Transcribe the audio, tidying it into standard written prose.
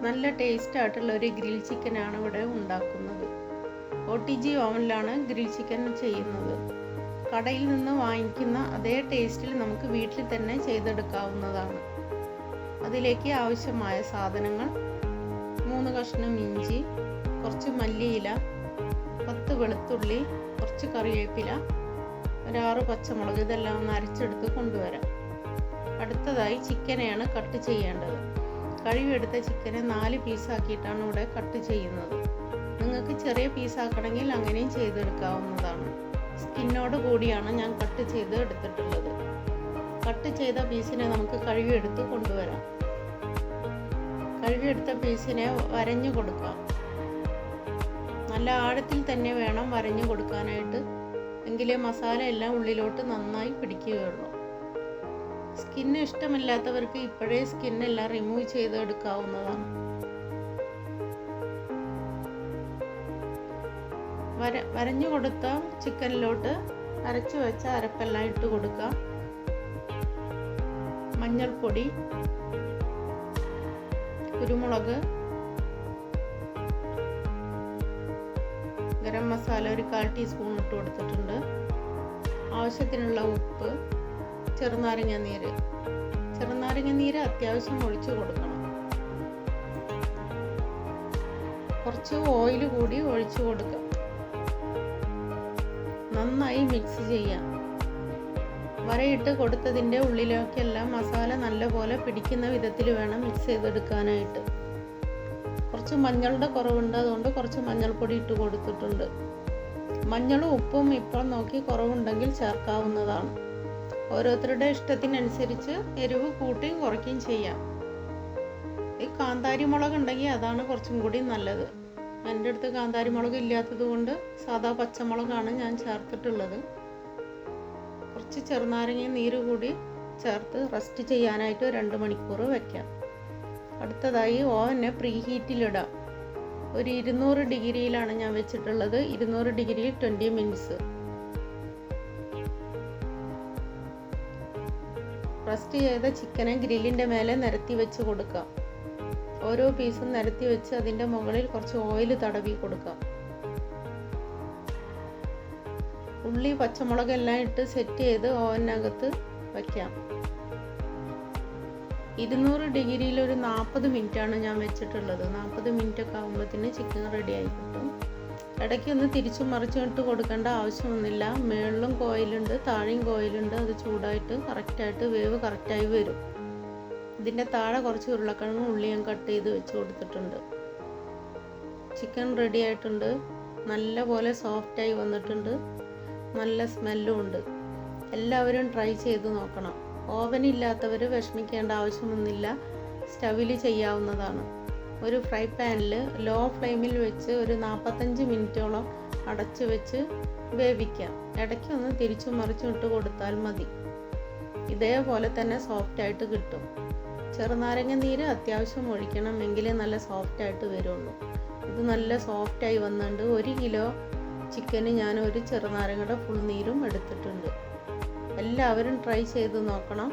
നല്ല ടേസ്റ്റ് ആയിട്ടുള്ള ഒരു ഗ്രിൽ ചിക്കനാണ് ഇവിടെ ഉണ്ടാക്കുന്നത്. OTG ഓവനിലാണ് ഗ്രിൽ ചിക്കൻ ചെയ്യുന്നത്. കടയിൽ നിന്ന് വാങ്ങിക്കുന്ന അതേ ടേസ്റ്റിൽ നമുക്ക് വീട്ടിൽ തന്നെ ചെയ്തെടുക്കാവുന്നതാണ്. അതിലേക്ക് ആവശ്യമായ സാധനങ്ങൾ: 3 കഷ്ണം ഇഞ്ചി, കുറച്ച് മല്ലിയില, 10 വെളുത്തുള്ളി, കുറച്ച് കറിവേപ്പില, ഒരു 6 പച്ചമുളക്. ഇതെല്ലാം ഒന്ന് അരച്ചെടുത്ത് കൊണ്ടുവരാം. അടുത്തതായി ചിക്കനെയാണ് കട്ട് ചെയ്യേണ്ടത്. കഴുകിയെടുത്ത ചിക്കനെ 4 പീസാക്കിയിട്ടാണ് ഇവിടെ കട്ട് ചെയ്യുന്നത്. നിങ്ങൾക്ക് ചെറിയ പീസാക്കണമെങ്കിൽ അങ്ങനെയും ചെയ്തെടുക്കാവുന്നതാണ്. സ്കിന്നോട് കൂടിയാണ് ഞാൻ കട്ട് ചെയ്ത് എടുത്തിട്ടുള്ളത്. കട്ട് ചെയ്ത പീസിനെ നമുക്ക് കഴുകിയെടുത്ത് കൊണ്ടുവരാം. കഴുകിയെടുത്ത പീസിനെ വരഞ്ഞു കൊടുക്കാം. നല്ല ആഴത്തിൽ തന്നെ വേണം വരഞ്ഞു കൊടുക്കാനായിട്ട്, എങ്കിലേ മസാല എല്ലാം ഉള്ളിലോട്ട് നന്നായി പിടിക്കുകയുള്ളൂ. സ്കിന്ന് ഇഷ്ടമില്ലാത്തവർക്ക് ഇപ്പോഴേ സ്കിന്നെല്ലാം റിമൂവ് ചെയ്തെടുക്കാവുന്നതാണ്. വരഞ്ഞു കൊടുത്ത ചിക്കനിലോട്ട് അരച്ചു വെച്ച അരപ്പെല്ലാം ഇട്ട് കൊടുക്കാം. മഞ്ഞൾപ്പൊടി, കുരുമുളക്, ഗരം മസാല ഒരു 1/4 ടീസ്പൂൺ ഇട്ട് കൊടുത്തിട്ടുണ്ട്. ആവശ്യത്തിനുള്ള ഉപ്പ്, ചെറുനാരങ്ങ നീര് അത്യാവശ്യം ഒഴിച്ചു കൊടുക്കണം. കുറച്ച് ഓയിൽ കൂടി ഒഴിച്ചു കൊടുക്കാം. നന്നായി മിക്സ് ചെയ്യാം. വരയിട്ട് കൊടുത്തതിൻ്റെ ഉള്ളിലേക്കെല്ലാം മസാല നല്ലപോലെ പിടിക്കുന്ന വിധത്തിൽ വേണം മിക്സ് ചെയ്തെടുക്കാനായിട്ട്. കുറച്ച് മഞ്ഞളുടെ കുറവുണ്ട്, അതുകൊണ്ട് കുറച്ച് മഞ്ഞൾപ്പൊടി ഇട്ട് കൊടുത്തിട്ടുണ്ട്. മഞ്ഞളും ഉപ്പും ഇപ്പോൾ നോക്കി കുറവുണ്ടെങ്കിൽ ചേർക്കാവുന്നതാണ്. ഓരോരുത്തരുടെ ഇഷ്ടത്തിനനുസരിച്ച് എരിവ് കൂട്ടുകയും കുറയ്ക്കുകയും ചെയ്യാം. ഈ കാന്താരി മുളക് ഉണ്ടെങ്കിൽ അതാണ് കുറച്ചും കൂടി നല്ലത്. എൻ്റെ അടുത്ത് കാന്താരി മുളക് ഇല്ലാത്തത് കൊണ്ട് സാധാ പച്ചമുളകാണ് ഞാൻ ചേർത്തിട്ടുള്ളത്. കുറച്ച് ചെറുനാരങ്ങ നീര് കൂടി ചേർത്ത് റെസ്റ്റ് ചെയ്യാനായിട്ട് 2 മണിക്കൂർ വയ്ക്കാം. അടുത്തതായി ഓവനെ പ്രീ ഹീറ്റിലിടാം. ഒരു 200 ഡിഗ്രിയിലാണ് ഞാൻ വെച്ചിട്ടുള്ളത്. 200 ഡിഗ്രിയിൽ 20 മിനിറ്റ്സ്. റസ്റ്റ് ചെയ്ത ചിക്കനെ ഗ്രില്ലിൻ്റെ മേലെ നിരത്തി വെച്ച് കൊടുക്കാം. ഓരോ പീസും നിരത്തി വെച്ച് അതിൻ്റെ മുകളിൽ കുറച്ച് ഓയിൽ തടവി കൊടുക്കാം. ഉള്ളി, പച്ചമുളക് എല്ലാം ഇട്ട് സെറ്റ് ചെയ്ത് ഓവനകത്ത് വയ്ക്കാം. 200 ഡിഗ്രിയിൽ ഒരു 40 മിനിറ്റാണ് ഞാൻ വെച്ചിട്ടുള്ളത്. 40 മിനിറ്റ് ഒക്കെ ആകുമ്പോഴത്തേന് ചിക്കൻ റെഡി ആയി കിട്ടും. ഇടയ്ക്ക് ഒന്ന് തിരിച്ചും മറിച്ചും ഇട്ട് കൊടുക്കേണ്ട ആവശ്യമൊന്നുമില്ല. മുകളിലും കോയിലുണ്ട്, താഴെയും കോയിലുണ്ട്. അത് ചൂടായിട്ട് കറക്റ്റായിട്ട് വേവ് കറക്റ്റായി വരും. ഇതിൻ്റെ താഴെ കുറച്ച് ഉരുളക്കിഴങ്ങും ഉള്ളിയും കട്ട് ചെയ്ത് വെച്ച് കൊടുത്തിട്ടുണ്ട്. ചിക്കൻ റെഡി ആയിട്ടുണ്ട്. നല്ല പോലെ സോഫ്റ്റായി വന്നിട്ടുണ്ട്. നല്ല സ്മെല്ലും ഉണ്ട്. എല്ലാവരും ട്രൈ ചെയ്ത് നോക്കണം. ഓവനില്ലാത്തവർ വിഷമിക്കേണ്ട ആവശ്യമൊന്നുമില്ല. സ്റ്റവിൽ ചെയ്യാവുന്നതാണ്. ഒരു ഫ്രൈ പാനിൽ ലോ ഫ്ലെയിമിൽ വെച്ച് ഒരു 45 മിനിറ്റോളം അടച്ച് വെച്ച് വേവിക്കാം. ഇടയ്ക്കൊന്ന് തിരിച്ചും മറിച്ചും ഇട്ട് കൊടുത്താൽ മതി. ഇതേപോലെ തന്നെ സോഫ്റ്റായിട്ട് കിട്ടും. ചെറുനാരങ്ങ നീര് അത്യാവശ്യം ഒഴിക്കണം, എങ്കിലേ നല്ല സോഫ്റ്റായിട്ട് വരുള്ളൂ. ഇത് നല്ല സോഫ്റ്റായി വന്നിട്ടുണ്ട്. 1 കിലോ ചിക്കന് ഞാൻ ഒരു ചെറുനാരങ്ങയുടെ ഫുൾ നീരും എടുത്തിട്ടുണ്ട്. എല്ലാവരും ട്രൈ ചെയ്ത് നോക്കണം.